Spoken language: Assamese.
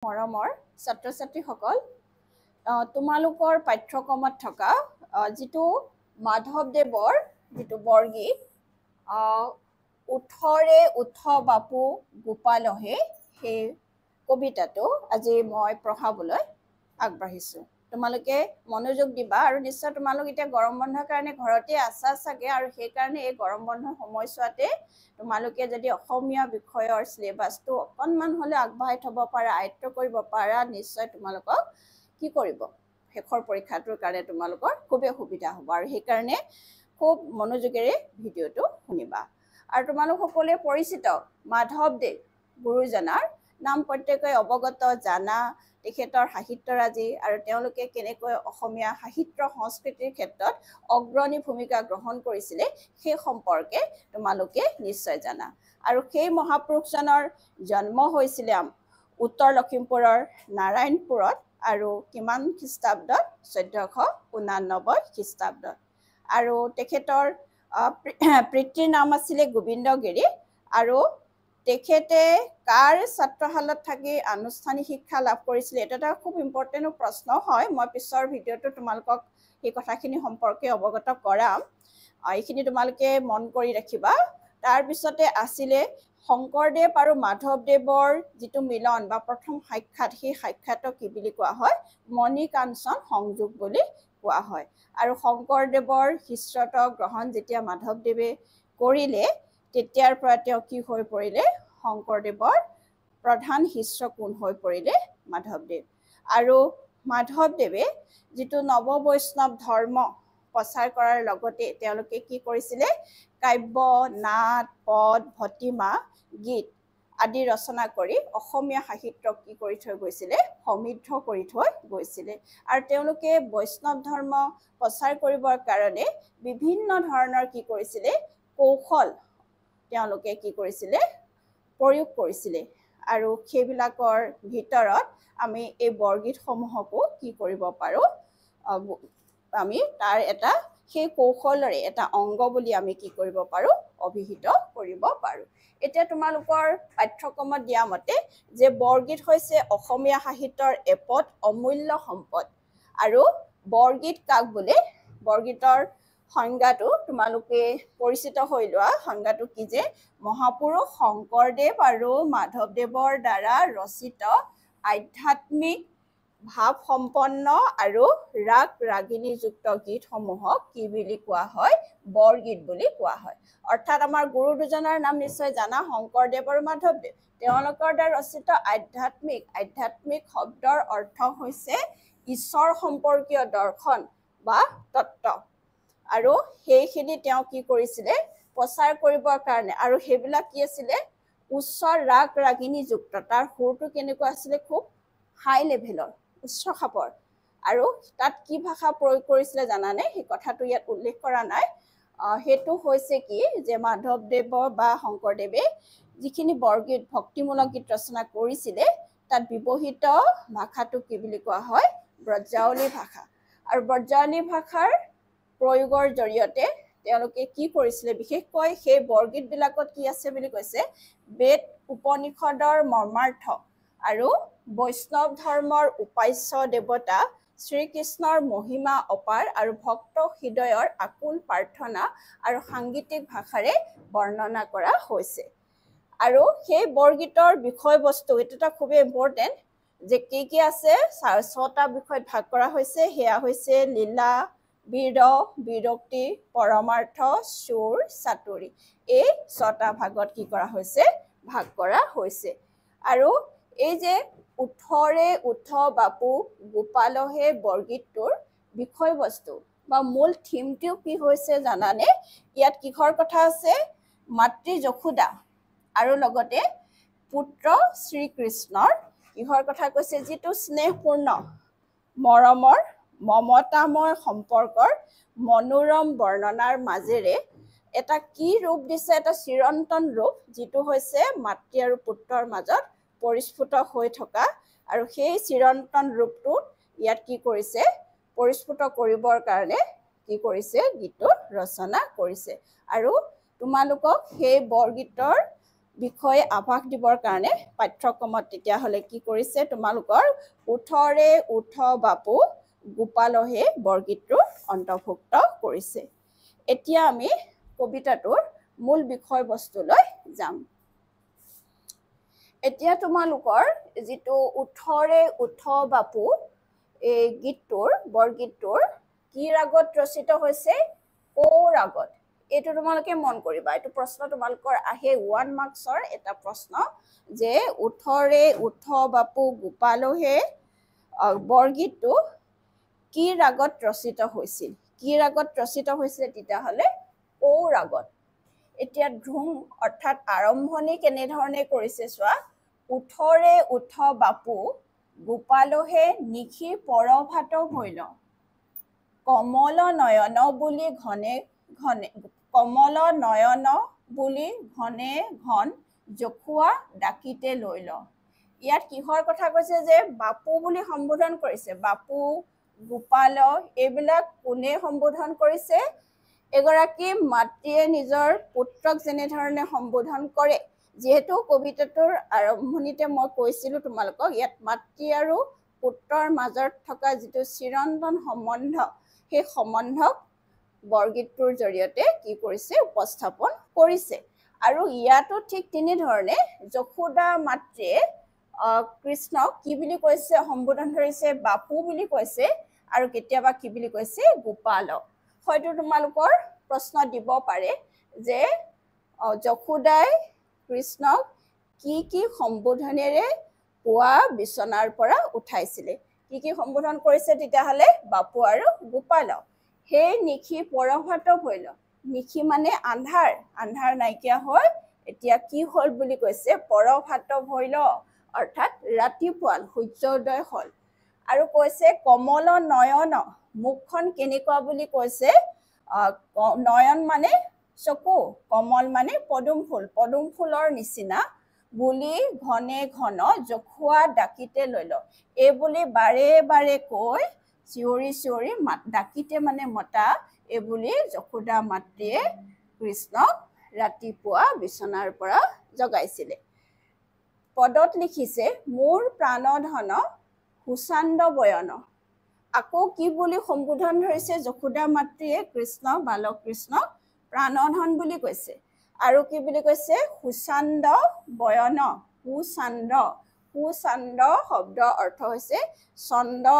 মৰমৰ ছাত্ৰ-ছাত্ৰীসকল তোমালোকৰ পাঠ্যক্ৰমত থকা যিটো মাধৱদেৱৰ যিটো বৰগীত উঠৰে উঠ বাপু গোপালহে সেই কবিতাটো আজি মই পঢ়াবলৈ আগবাঢ়িছোঁ। তোমালোকে মনোযোগ দিবা আৰু নিশ্চয় তোমালোক এতিয়া গৰম বন্ধৰ কাৰণে ঘৰতে আছা চাগে আৰু সেইকাৰণে এই গৰম বন্ধৰ সময়ছোৱাতে তোমালোকে যদি অসমীয়া বিষয়ৰ সিলেবাছটো অকণমান হ'লে আগবঢ়াই থ'ব পাৰা, আয়ত্ব কৰিব পাৰা, নিশ্চয় তোমালোকক কি কৰিব শেষৰ পৰীক্ষাটোৰ কাৰণে তোমালোকৰ খুবেই সুবিধা হ'ব আৰু সেইকাৰণে খুব মনোযোগেৰে ভিডিঅ'টো শুনিবা। আৰু তোমালোক সকলোৱে পৰিচিত মাধৱদেৱ গুৰুজনাৰ নাম প্ৰত্যেকই অৱগত জানা, তেখেতৰ সাহিত্যৰাজি আৰু তেওঁলোকে কেনেকৈ অসমীয়া সাহিত্য সংস্কৃতিৰ ক্ষেত্ৰত অগ্ৰণী ভূমিকা গ্ৰহণ কৰিছিলে সেই সম্পৰ্কে তোমালোকে নিশ্চয় জানা। আৰু সেই মহাপুৰুষজনৰ জন্ম হৈছিলে উত্তৰ লখিমপুৰৰ নাৰায়ণপুৰত আৰু কিমান খ্ৰীষ্টাব্দত 1489 খ্ৰীষ্টাব্দত। আৰু তেখেতৰ পিতৃৰ নাম আছিলে গোবিন্দগিৰি আৰু তেখেতে কাৰ ছাত্ৰশালত থাকি আনুষ্ঠানিক শিক্ষা লাভ কৰিছিলে, এইটো এটা খুব ইম্পৰ্টেণ্ট প্ৰশ্ন হয়। মই পিছৰ ভিডিঅ'টো তোমালোকক সেই কথাখিনি সম্পৰ্কে অৱগত কৰাম, এইখিনি তোমালোকে মন কৰি ৰাখিবা। তাৰপিছতে আছিলে শংকৰদেৱ আৰু মাধৱদেৱৰ যিটো মিলন বা প্ৰথম সাক্ষাৎ, সেই সাক্ষাৎক কি বুলি কোৱা হয়? মণিকাঞ্চন সংযোগ বুলি কোৱা হয়। আৰু শংকৰদেৱৰ শিষ্যত্ব গ্ৰহণ যেতিয়া মাধৱদেৱে কৰিলে তেতিয়াৰ পৰা তেওঁ কি হৈ পৰিলে? শংকৰদেৱৰ প্ৰধান শিষ্য কোন হৈ পৰিলে? মাধৱদেৱ। আৰু মাধৱদেৱে যিটো নৱ বৈষ্ণৱ ধৰ্ম প্ৰচাৰ কৰাৰ লগতে তেওঁলোকে কি কৰিছিলে? কাব্য, নাট, পদ, ভটিমা, গীত আদি ৰচনা কৰি অসমীয়া সাহিত্যক কি কৰি থৈ গৈছিলে? সমৃদ্ধ কৰি থৈ গৈছিলে। আৰু তেওঁলোকে বৈষ্ণৱ ধৰ্ম প্ৰচাৰ কৰিবৰ কাৰণে বিভিন্ন ধৰণৰ কি কৰিছিলে? কৌশল তেওঁলোকে কি কৰিছিলে? প্ৰয়োগ কৰিছিলে। আৰু সেইবিলাকৰ ভিতৰত আমি এই বৰগীতসমূহকো কি কৰিব পাৰোঁ? আমি তাৰ এটা সেই কৌশলৰে এটা অংগ বুলি আমি কি কৰিব পাৰোঁ? অভিহিত কৰিব পাৰোঁ। এতিয়া তোমালোকৰ পাঠ্যক্ৰমত দিয়া মতে যে বৰগীত হৈছে অসমীয়া সাহিত্যৰ এপদ অমূল্য সম্পদ। আৰু বৰগীত কাক বোলে? বৰগীতৰ সংজ্ঞাটো তোমালোকে পৰিচিত হৈ লোৱা। সংজ্ঞাটো কি যে মহাপুৰুষ শংকৰদেৱ আৰু মাধৱদেৱৰ দ্বাৰা ৰচিত আধ্যাত্মিক ভাৱসম্পন্ন আৰু ৰাগ ৰাগিণীযুক্ত গীতসমূহক কি বুলি কোৱা হয়? বৰগীত বুলি কোৱা হয়। অৰ্থাৎ আমাৰ গুৰু দুজনৰ নাম নিশ্চয় জানা, শংকৰদেৱ আৰু মাধৱদেৱ। তেওঁলোকৰ দ্বাৰা ৰচিত আধ্যাত্মিক শব্দৰ অৰ্থ হৈছে ঈশ্বৰ সম্পৰ্কীয় দৰ্শন বা তত্ত্ব। আৰু সেইখিনি তেওঁ কি কৰিছিলে? প্ৰচাৰ কৰিবৰ কাৰণে। আৰু সেইবিলাক কি আছিলে? উচ্চ ৰাগ ৰাগিণীযুক্ত। তাৰ সুৰটো কেনেকুৱা আছিলে? খুব হাই লেভেলৰ, উচ্চ খাপৰ। আৰু তাত কি ভাষা প্ৰয়োগ কৰিছিলে জানানে? সেই কথাটো ইয়াত উল্লেখ কৰা নাই। সেইটো হৈছে কি যে মাধৱদেৱ বা শংকৰদেৱে যিখিনি বৰগীত ভক্তিমূলক গীত ৰচনা কৰিছিলে তাত ব্যৱহৃত ভাষাটো কি বুলি কোৱা হয়? ব্ৰজাৱলী ভাষা। আৰু ব্ৰজাৱলী ভাষাৰ প্ৰয়োগৰ জৰিয়তে তেওঁলোকে কি কৰিছিলে? বিশেষকৈ সেই বৰগীতবিলাকত কি আছে বুলি কৈছে? বেদ উপনিষদৰ মৰ্মাৰ্থ আৰু বৈষ্ণৱ ধৰ্মৰ উপাস্য দেৱতা শ্ৰীকৃষ্ণৰ মহিমা অপাৰ আৰু ভক্ত হৃদয়ৰ আকুল প্ৰাৰ্থনা আৰু সাংগীতিক ভাষাৰে বৰ্ণনা কৰা হৈছে। আৰু সেই বৰগীতৰ বিষয়বস্তু, এইটো এটা খুবেই ইম্পৰ্টেণ্ট, যে কি কি আছে? 6টা বিষয়ত ভাগ কৰা হৈছে। সেয়া হৈছে লীলা, বিৰহ, বিৰক্তি, পৰমাৰ্থ, সুৰ, চাতুৰী। এই 6টা ভাগত কি কৰা হৈছে? ভাগ কৰা হৈছে। আৰু এই যে উঠৰে উঠ বাপু গোপালহে বৰগীতটোৰ বিষয়বস্তু বা মূল থিমটো কি হৈছে জানানে? ইয়াত কিহৰ কথা আছে? মাতৃ যশোদা আৰু লগতে পুত্ৰ শ্ৰীকৃষ্ণৰ কিহৰ কথা কৈছে? যিটো স্নেহপূৰ্ণ মৰমৰ মমতাময় সম্পৰ্কৰ মনোৰম বৰ্ণনাৰ মাজেৰে এটা কি ৰূপ দিছে? এটা চিৰন্তন ৰূপ, যিটো হৈছে মাতৃ আৰু পুত্ৰৰ মাজত পৰিস্ফুট হৈ থকা। আৰু সেই চিৰন্তন ৰূপটো ইয়াত কি কৰিছে? পৰিস্ফুট কৰিবৰ কাৰণে কি কৰিছে? গীতটো ৰচনা কৰিছে। আৰু তোমালোকক সেই বৰগীতৰ বিষয়ে আভাস দিবৰ কাৰণে পাঠ্যক্ৰমত তেতিয়াহ'লে কি কৰিছে তোমালোকৰ উঠৰে উঠ বাপু গোপালহে বৰগীতটো অন্তৰ্ভুক্ত কৰিছে। এতিয়া আমি কবিতাটোৰ মূল বিষয়বস্তুলৈ যাম। এতিয়া তোমালোকৰ যিটো উঠৰে উঠ বাপু এই গীতটোৰ বৰগীতটোৰ কি ৰাগত ৰচিত হৈছে? ক ৰাগত। এইটো তোমালোকে মন কৰিবা, এইটো প্ৰশ্ন তোমালোকৰ আহে 1 মাৰ্কছৰ এটা প্ৰশ্ন যে উঠৰে উঠ বাপু গোপালহে বৰগীতটো কি ৰাগত ৰচিত হৈছিল? কি ৰাগত ৰচিত হৈছিল তেতিয়াহ'লে ক ৰাগত। এতিয়া ধ্ৰুম অৰ্থাৎ আৰম্ভণি কেনেধৰণে কৰিছে চোৱা, উঠৰে উঠ বাপু গোপালহে নিশি পৰভাত ভৈল, কমল নয়ন বুলি ঘনে ঘনে কমল নয়ন বুলি ঘনে ঘন জখুৱা ডাকিতে লৈ ল। ইয়াত কিহৰ কথা কৈছে যে বাপু বুলি সম্বোধন কৰিছে। বাপু, গোপাল এইবিলাক কোনে সম্বোধন কৰিছে? এগৰাকী মাতৃয়ে নিজৰ পুত্ৰক যেনেধৰণে সম্বোধন কৰে, যিহেতু কবিতাটোৰ আৰম্ভণিতে মই কৈছিলোঁ তোমালোকক ইয়াত মাতৃ আৰু পুত্ৰৰ মাজত থকা যিটো চিৰন্তন সম্বন্ধ, সেই সম্বন্ধক বৰগীতটোৰ জৰিয়তে কি কৰিছে? উপস্থাপন কৰিছে। আৰু ইয়াতো ঠিক তেনেধৰণে যশোদা মাতৃয়ে কৃষ্ণক কি বুলি কৈছে? সম্বোধন ধৰিছে বাপু বুলি কৈছে, আৰু কেতিয়াবা কি বুলি কৈছে? গোপালক। হয়তো তোমালোকৰ প্ৰশ্ন দিব পাৰে যে যশোদাই কৃষ্ণক কি কি সম্বোধনেৰে পুৱা বিচনাৰ পৰা উঠাইছিলে? কি কি সম্বোধন কৰিছে তেতিয়াহ'লে? বাপু আৰু গোপালক। সেই নিশি পৰভাত ভৈল, নিশি মানে আন্ধাৰ, আন্ধাৰ নাইকিয়া হৈ এতিয়া কি হ'ল বুলি কৈছে? পৰভাত ভৈল অৰ্থাৎ ৰাতিপুৱাল, সূৰ্যোদয় হ'ল। আৰু কৈছে কমল নয়ন, মুখখন কেনেকুৱা বুলি কৈছে? নয়ন মানে চকু, কমল মানে পদুম ফুল, পদুম ফুলৰ নিচিনা বুলি ঘনে ঘন জখুৱা ডাকিতে লৈ ল। এই বুলি বাৰে বাৰে কৈ চিঞৰি চিঞৰি ডাকিতে মানে মতা, এই বুলি যশোদা মাতৃয়ে কৃষ্ণক ৰাতিপুৱা বিচনাৰ পৰা জগাইছিলে। পদত লিখিছে মোৰ প্ৰাণধন সুচান্দ বয়ন। আকৌ কি বুলি সম্বোধন ধৰিছে যশোদা মাতৃয়ে কৃষ্ণ, বালক কৃষ্ণক প্ৰাণধন বুলি কৈছে। আৰু কি বুলি কৈছে? সুচান্দ বয়ন। সুচান্দ, সুচান্দ শব্দৰ অৰ্থ হৈছে চন্দ্ৰ